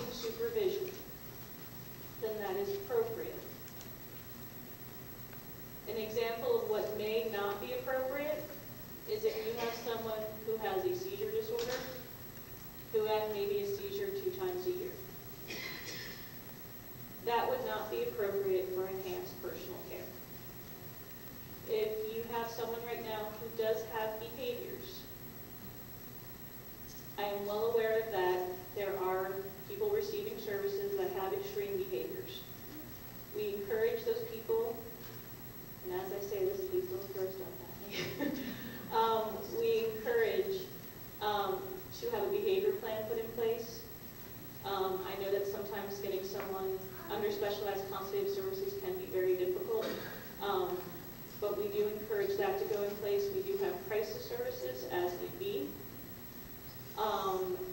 experiencing supervision, then that is appropriate. An example of what may not be appropriate is if you have someone who has a seizure disorder, who had maybe a seizure 2 times a year. That would not be appropriate for enhanced personal care. If you have someone right now who does have behaviors, I am well aware of that. There are people receiving services that have extreme behaviors. We encourage those people, and as I say this, please don't throw stuff at me. We encourage to have a behavior plan put in place. I know that sometimes getting someone under specialized consultative services can be very difficult, but we do encourage that to go in place. We do have crisis services as need be.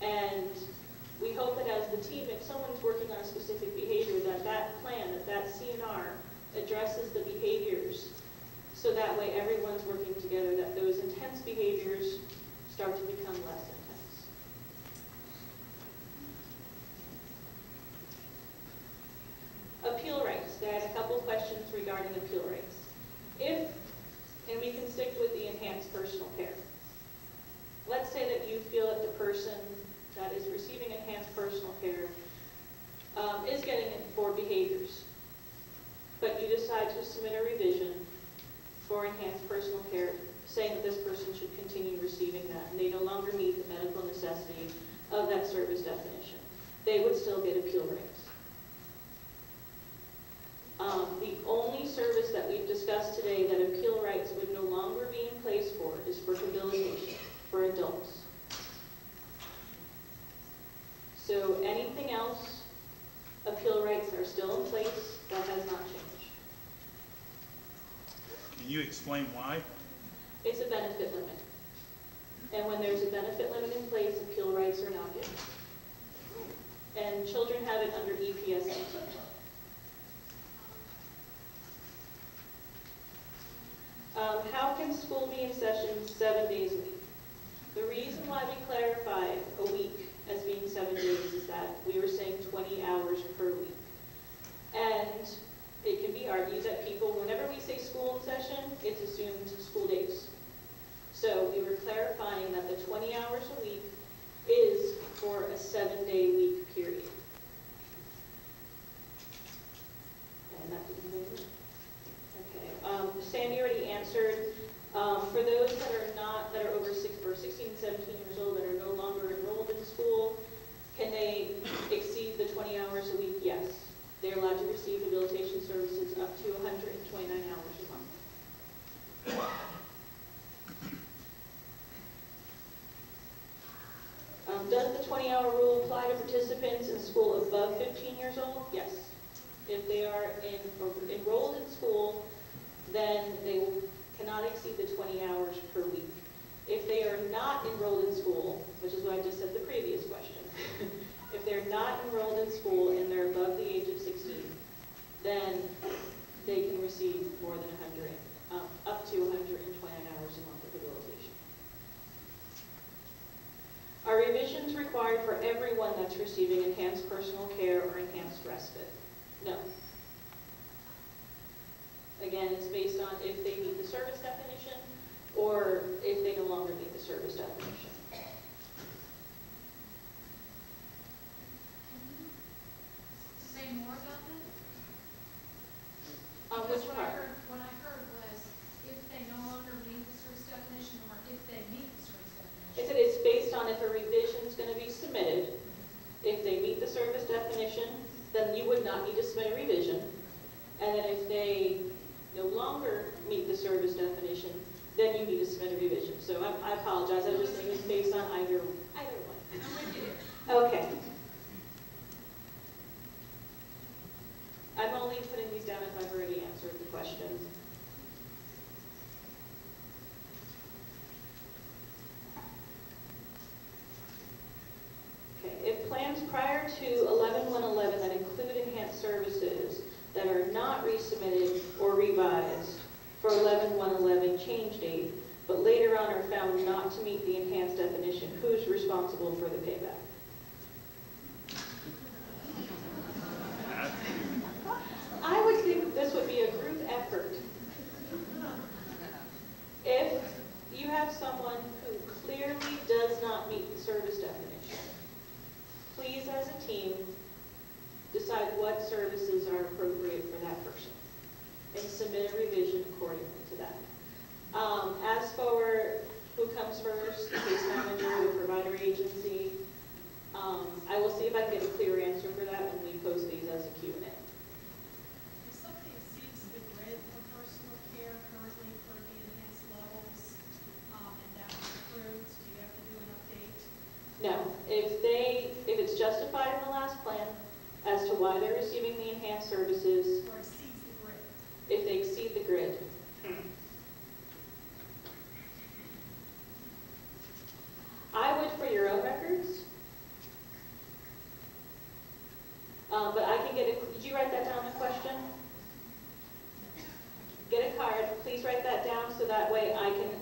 And we hope that as the team, if someone's working on a specific behavior, that plan, that CNR addresses the behaviors, so that way everyone's working together, that those intense behaviors start to become less intense. Appeal rights. I had a couple questions regarding appeal rights. If, and we can stick with the enhanced personal care. Let's say that you feel that the person that is receiving enhanced personal care is getting it for behaviors, but you decide to submit a revision for enhanced personal care, saying that this person should continue receiving that, and they no longer meet the medical necessity of that service definition. They would still get appeal rights. The only service that we've discussed today that appeal rights would no longer be in place for is for rehabilitation for adults. So anything else, appeal rights are still in place. That has not changed. Can you explain why? It's a benefit limit. And when there's a benefit limit in place, appeal rights are not given. And children have it under EPS 18. How can school be in session 7 days a week? The reason why we clarify a week as being 7 days is that we were saying 20 hours per week. And it can be argued that people, whenever we say school in session, it's assumed school days. So we were clarifying that the 20 hours a week is for a 7-day week period. And that didn't move. Okay. Sandy already answered. For those that are over 16, 17 years old that are no longer enrolled in school, can they exceed the 20 hours a week? Yes. They're allowed to receive rehabilitation services up to 129 hours a month. Does the 20-hour rule apply to participants in school above 15 years old? Yes. If they are enrolled in school, then they cannot exceed the 20 hours per week. If they are not enrolled in school, which is what I just said the previous question, if they're not enrolled in school and they're above the age of 16, then they can receive more than up to 129 hours a month of rehabilitation. Are revisions required for everyone that's receiving enhanced personal care or enhanced respite? No. Again, it's based on if they meet the service definition or if they no longer meet the service definition. Say more about that? Which part? What I heard was if they no longer meet the service definition or if they meet the service definition. I said it's based on if a revision is going to be submitted. If they meet the service definition, then you would not need to submit a revision. And then if they no longer meet the service definition, then you need to submit a revision. So I apologize. I was just saying it's based on either one. I'm with you. Okay. I'm only putting these down if I've already answered the questions. Okay. If plans prior to 11/1/11 that include enhanced services that are not resubmitted or revised for 11/1/11 change date, but later on are found not to meet the enhanced definition, who's responsible for the payback? I would think this would be a group effort. If you have someone who clearly does not meet the service definition, please, as a team, decide what services are appropriate for that person and submit a revision accordingly to that. As for who comes first, the case manager, the provider agency, I will see if I can get a clear answer for that when we post these as a Q&A. If something exceeds the grid for personal care currently for the enhanced levels, and that was approved, do you have to do an update? No, if it's justified in the last plan as to why they're receiving the enhanced services, Or exceeds the grid? if they exceed the grid. I would for your own records, but I can get a, did you write that down, the question? Get a card, please write that down so that way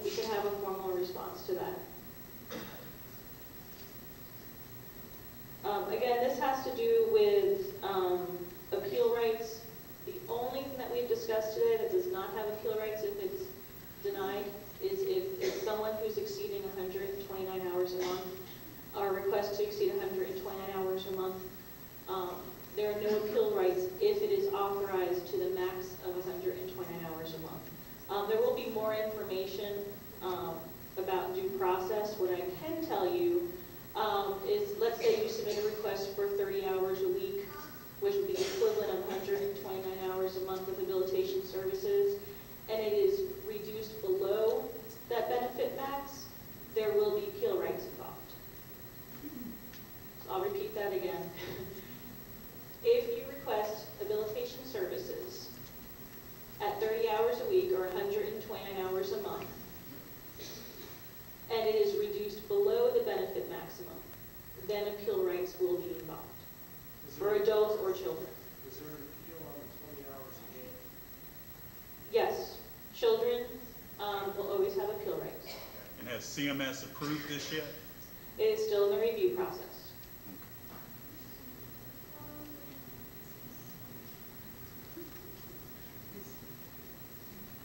we can have a formal response to that. Again, this has to do with appeal rights. The only thing that we've discussed today that does not have appeal rights if it's denied is if it's someone who's exceeding 129 hours a month, or request to exceed 129 hours a month. There are no appeal rights if it is authorized to the max of 129 hours a month. There will be more information about due process. What I can tell you is, let's say you submit a request for 30 hours a week, which would be the equivalent of 129 hours a month of habilitation services, and it is reduced below that benefit max, there will be appeal rights involved. So I'll repeat that again. If you request habilitation services at 30 hours a week or 129 hours a month, and it is reduced below the benefit maximum, then appeal rights will be involved for adults or children. Is there an appeal on the 20 hours a day? Yes, children will always have appeal rights. And has CMS approved this yet? It is still in the review process.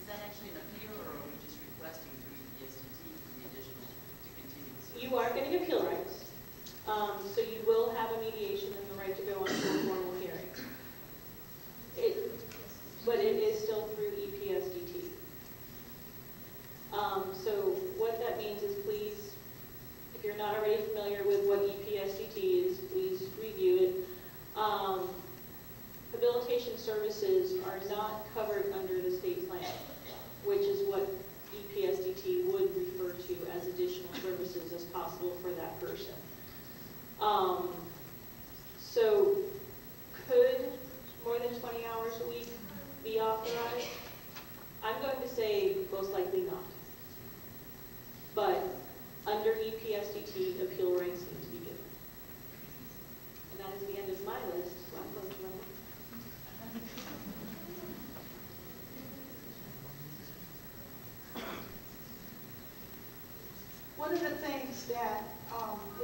Is that actually an appeal, or are we just requesting through EPSDT for the additional to continue the service? You are getting appeal rights, so you will have a mediation and the right to go on to a formal hearing. But it is still through EPSDT. So what that means is, please, if you're not already familiar with what EPSDT is, please review it. Habilitation services are not covered under the state plan, which is what EPSDT would refer to as additional services as possible for that person. So could more than 20 hours a week be authorized? I'm going to say most likely not. But under EPSDT, appeal rights need to be given. And that is the end of my list, so I'm going to run. One of the things that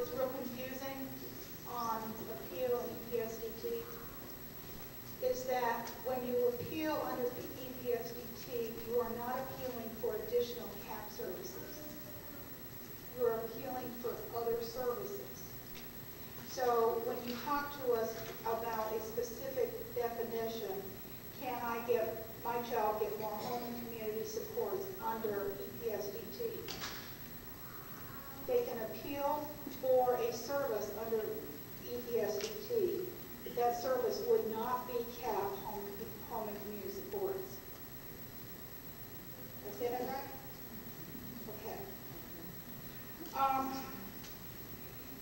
is real confusing on appeal and EPSDT is that when you appeal under EPSDT, you are not appealing for additional CAP services. You are appealing for other services. So when you talk to us about a specific definition, can my child get more home and community supports under EPSDT? They can appeal for a service under EPSDT. That service would not be CAP, home and community supports. Did I say that right? Okay.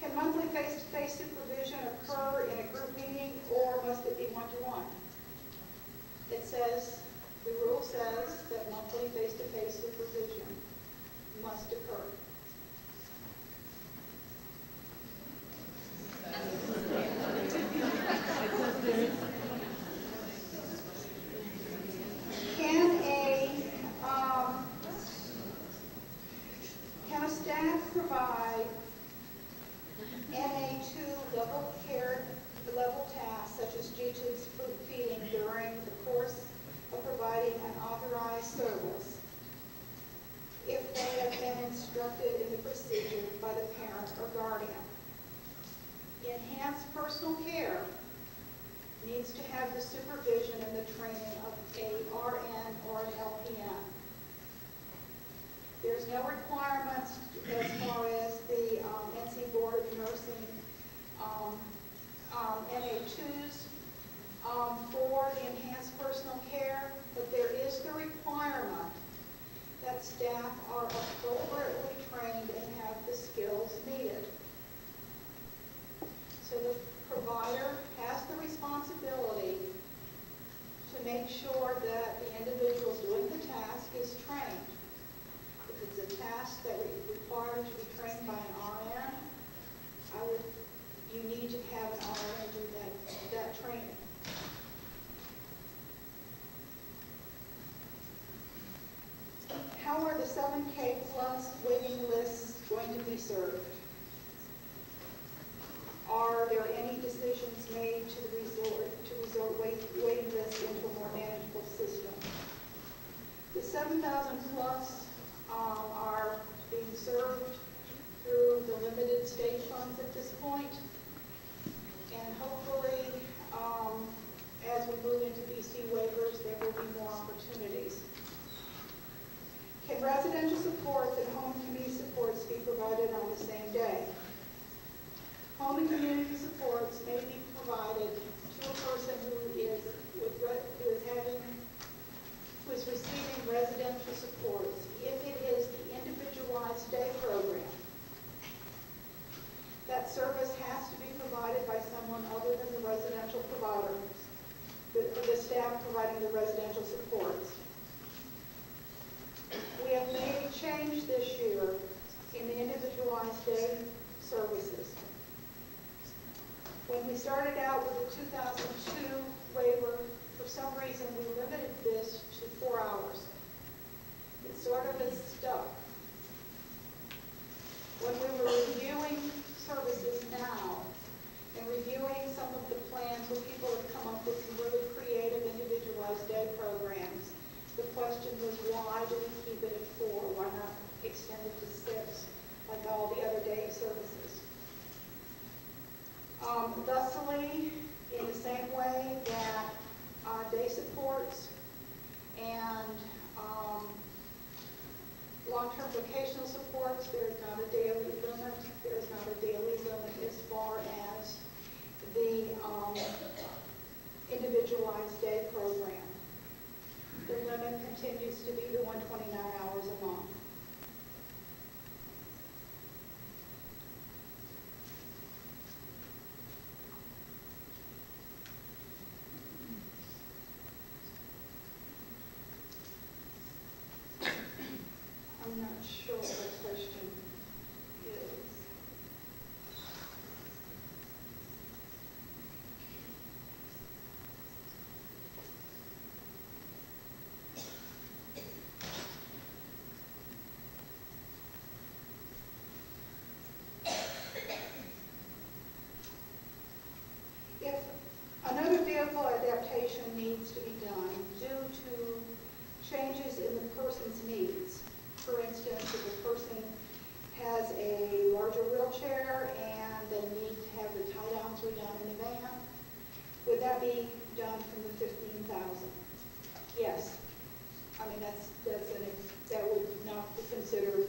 Can monthly face-to-face supervision occur in a group meeting, or must it be one-to-one? It says, the rule says that monthly face-to-face supervision must occur. or guardian. Enhanced personal care needs to have the supervision and the training of a RN or an LPN. There's no requirements as far as the NC Board of Nursing NA2s for the enhanced personal care, but there is the requirement that staff are appropriately trained and have the skills needed. So the provider has the responsibility to make sure that the individuals doing the task is trained. If it's a task that requires to be trained by an RN, you need to have an RN do that training. How are the 7K plus waiting lists going to be served? Are there any decisions made to resort waiting lists into a more manageable system? The 7,000 plus are being served through the limited state funds at this point, and hopefully, as we move into BC waivers, there will be more opportunities. Can residential supports and home and community supports be provided on the same day? Home and community supports may be provided to a person who is receiving residential supports if it is the individualized day program. That service has to be provided by someone other than the residential provider, the staff providing the residential supports. We have made a change this year in the individualized day services. When we started out with the 2002 waiver, for some reason we limited this to 4 hours. It sort of is stuck. When we were reviewing services now and reviewing some of the plans where people have come up with some really creative individualized day programs, the question was, why do we keep it at 4? Why not extend it to 6 like all the other day services? Thusly, in the same way that day supports and long-term vocational supports, there is not a daily limit. There is not a daily limit as far as the individualized day program. The limit continues to be the 129 hours a month. I'm not sure what the question is. If another vehicle adaptation needs to be done due to changes in the person's needs, for instance, if a person has a larger wheelchair and they need to have the tie-downs redone in the van, would that be done from the 15,000? Yes. I mean, that would not be considered